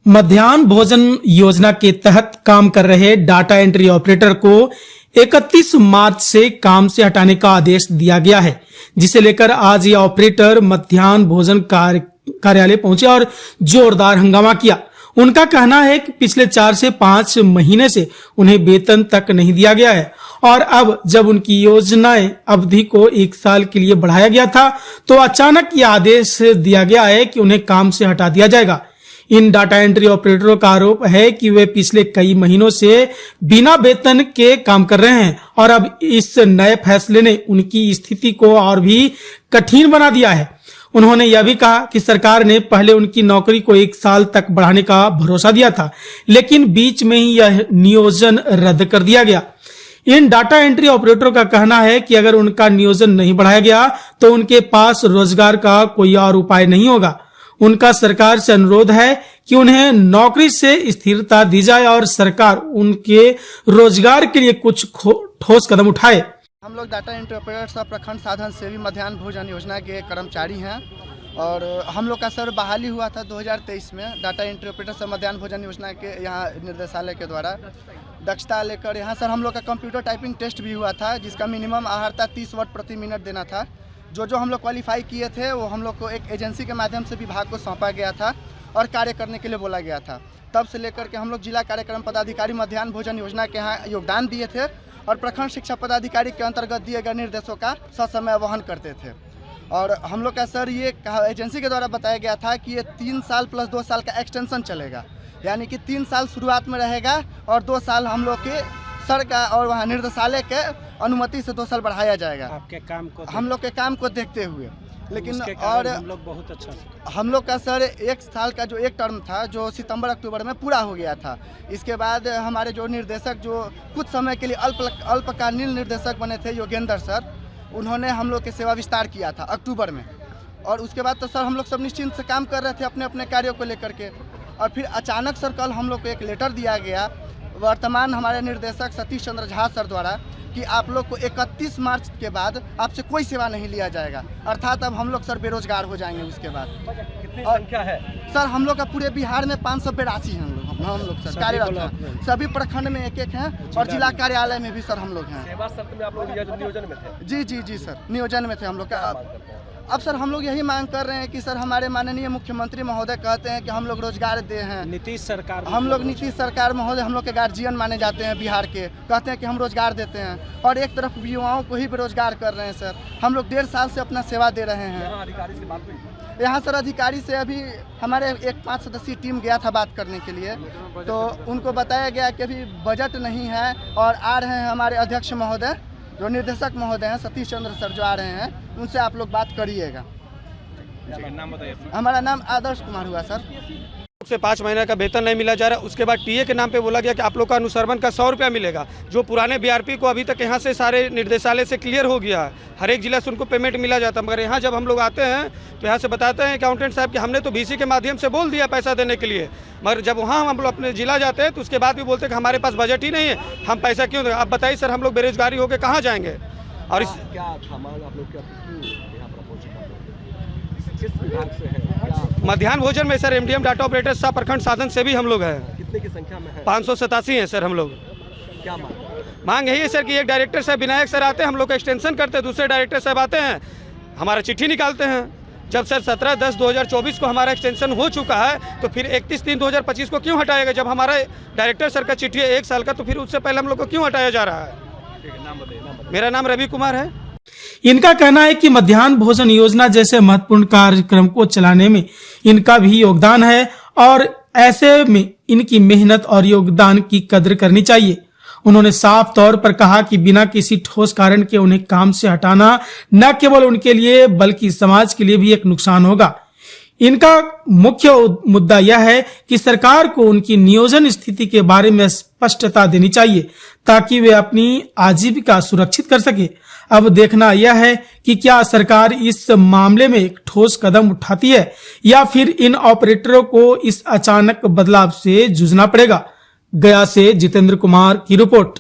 मध्याह्न भोजन योजना के तहत काम कर रहे डाटा एंट्री ऑपरेटर को 31 मार्च से काम से हटाने का आदेश दिया गया है, जिसे लेकर आज ये ऑपरेटर मध्याह्न भोजन कार्यालय पहुंचे और जोरदार हंगामा किया। उनका कहना है कि पिछले 4 से 5 महीने से उन्हें वेतन तक नहीं दिया गया है और अब जब उनकी योजनाएं अवधि को 1 साल के लिए बढ़ाया गया था तो अचानक ये आदेश दिया गया है कि उन्हें काम से हटा दिया जाएगा। इन डाटा एंट्री ऑपरेटरों का आरोप है कि वे पिछले कई महीनों से बिना वेतन के काम कर रहे हैं और अब इस नए फैसले ने उनकी स्थिति को और भी कठिन बना दिया है। उन्होंने यह भी कहा कि सरकार ने पहले उनकी नौकरी को 1 साल तक बढ़ाने का भरोसा दिया था, लेकिन बीच में ही यह नियोजन रद्द कर दिया गया। इन डाटा एंट्री ऑपरेटरों का कहना है कि अगर उनका नियोजन नहीं बढ़ाया गया तो उनके पास रोजगार का कोई और उपाय नहीं होगा। उनका सरकार से अनुरोध है कि उन्हें नौकरी से स्थिरता दी जाए और सरकार उनके रोजगार के लिए कुछ ठोस कदम उठाए। हम लोग डाटा एंट्री ऑपरेटर प्रखंड साधन सेवी मध्याह्न भोजन योजना के कर्मचारी हैं और हम लोग का सर बहाली हुआ था 2023 में डाटा एंट्री ऑपरेटर मध्याह्न भोजन योजना के यहाँ निर्देशालय के द्वारा दक्षता लेकर यहाँ सर हम लोग का कंप्यूटर टाइपिंग टेस्ट भी हुआ था, जिसका मिनिमम आहार था 30 वर्ड प्रति मिनट देना था। जो हम लोग क्वालिफाई किए थे वो हम लोग को एक एजेंसी के माध्यम से विभाग को सौंपा गया था और कार्य करने के लिए बोला गया था। तब से लेकर के हम लोग जिला कार्यक्रम पदाधिकारी मध्याह्न भोजन योजना के यहाँ योगदान दिए थे और प्रखंड शिक्षा पदाधिकारी के अंतर्गत दिए गए निर्देशों का ससमय वहन करते थे। और हम लोग का सर ये एजेंसी के द्वारा बताया गया था कि ये 3 साल प्लस 2 साल का एक्सटेंशन चलेगा, यानी कि 3 साल शुरुआत में रहेगा और 2 साल हम लोग के सर का और वहाँ निर्देशालय के अनुमति से 2 साल बढ़ाया जाएगा आपके काम को, हम लोग के काम को देखते हुए। लेकिन और हम लोग बहुत अच्छा हम लोग का सर 1 साल का जो एक टर्म था जो सितंबर अक्टूबर में पूरा हो गया था। इसके बाद हमारे जो निर्देशक जो कुछ समय के लिए अल्पकालीन निर्देशक बने थे योगेंद्र सर, उन्होंने हम लोग के सेवा विस्तार किया था अक्टूबर में और उसके बाद तो सर हम लोग सब निश्चिंत से काम कर रहे थे अपने अपने कार्यों को लेकर के। और फिर अचानक सर कल हम लोग को एक लेटर दिया गया वर्तमान हमारे निर्देशक सतीश चंद्र झा सर द्वारा कि आप लोग को 31 मार्च के बाद आपसे कोई सेवा नहीं लिया जाएगा, अर्थात अब हम लोग सर बेरोजगार हो जाएंगे। उसके बाद कितनी संख्या है सर? हम लोग का पूरे बिहार में 582 हैं हम लोग सर कार्यरत हैं, सभी प्रखंड में 1-1 हैं और जिला कार्यालय में भी सर हम लोग हैं। सेवा सत्र में आप लोग नियोजन में थे? जी सर नियोजन में थे हम लोग का। अब सर हम लोग यही मांग कर रहे हैं कि सर हमारे माननीय मुख्यमंत्री महोदय कहते हैं कि हम लोग रोजगार दे हैं, नीतीश सरकार, हम लोग नीतीश सरकार महोदय हम लोग के गार्जियन माने जाते हैं बिहार के, कहते हैं कि हम रोजगार देते हैं और एक तरफ युवाओं को ही बेरोजगार कर रहे हैं। सर हम लोग 1.5 साल से अपना सेवा दे रहे हैं। अधिकारी से बात हुई? यहाँ सर अधिकारी से अभी हमारे एक 5 सदस्यीय टीम गया था बात करने के लिए, तो उनको बताया गया कि अभी बजट नहीं है और आ रहे हैं हमारे अध्यक्ष महोदय जो निर्देशक महोदय हैं सतीश चंद्र सर जो आ रहे हैं, उनसे आप लोग बात करिएगा। नाम बताइए। हमारा नाम आदर्श कुमार हुआ सर। से 5 महीने का वेतन नहीं मिला जा रहा। उसके बाद टीए के नाम पे बोला गया कि आप लोग का अनुसरवन का 100 रुपया मिलेगा, जो पुराने बीआरपी को अभी तक यहाँ से सारे निर्देशालय से क्लियर हो गया है, हर एक जिला से उनको पेमेंट मिला जाता। मगर यहाँ जब हम लोग आते हैं तो यहाँ से बताते हैं अकाउंटेंट साहब कि हमने तो बीसी के माध्यम से बोल दिया पैसा देने के लिए, मगर जब वहाँ हम लोग अपने जिला जाते हैं तो उसके बाद भी बोलते हैं कि हमारे पास बजट ही नहीं है, हम पैसा क्यों दें? आप बताइए सर, हम लोग बेरोजगारी होकर कहाँ जाएंगे? और इस क्या आप लोग किस विभाग से है? मध्याह्न भोजन में सर एमडीएम डाटा ऑपरेटर सब प्रखंड साधन से भी हम लोग हैं। कितने की संख्या में है? 587 हैं सर हम लोग। क्या मांग यही है सर कि एक डायरेक्टर साहब विनायक सर आते हैं, हम लोग का एक्सटेंशन करते हैं, दूसरे डायरेक्टर साहब आते हैं, हमारा चिट्ठी निकालते हैं। जब सर 17/10/2024 को हमारा एक्सटेंशन हो चुका है तो फिर 31/3/2025 को क्यों हटाएगा? जब हमारा डायरेक्टर सर का चिट्ठी है 1 साल का, तो फिर उससे पहले हम लोग को क्यों हटाया जा रहा है? नाम बताइए। मेरा नाम रवि कुमार है। इनका कहना है कि मध्याह्न भोजन योजना जैसे महत्वपूर्ण कार्यक्रम को चलाने में इनका भी योगदान है और ऐसे में इनकी मेहनत और योगदान की कदर करनी चाहिए। उन्होंने साफ तौर पर कहा कि बिना किसी ठोस कारण के उन्हें काम से हटाना न केवल उनके लिए बल्कि समाज के लिए भी एक नुकसान होगा। इनका मुख्य मुद्दा यह है कि सरकार को उनकी नियोजन स्थिति के बारे में स्पष्टता देनी चाहिए ताकि वे अपनी आजीविका सुरक्षित कर सके। अब देखना यह है कि क्या सरकार इस मामले में एक ठोस कदम उठाती है या फिर इन ऑपरेटरों को इस अचानक बदलाव से जूझना पड़ेगा। गया से जितेंद्र कुमार की रिपोर्ट।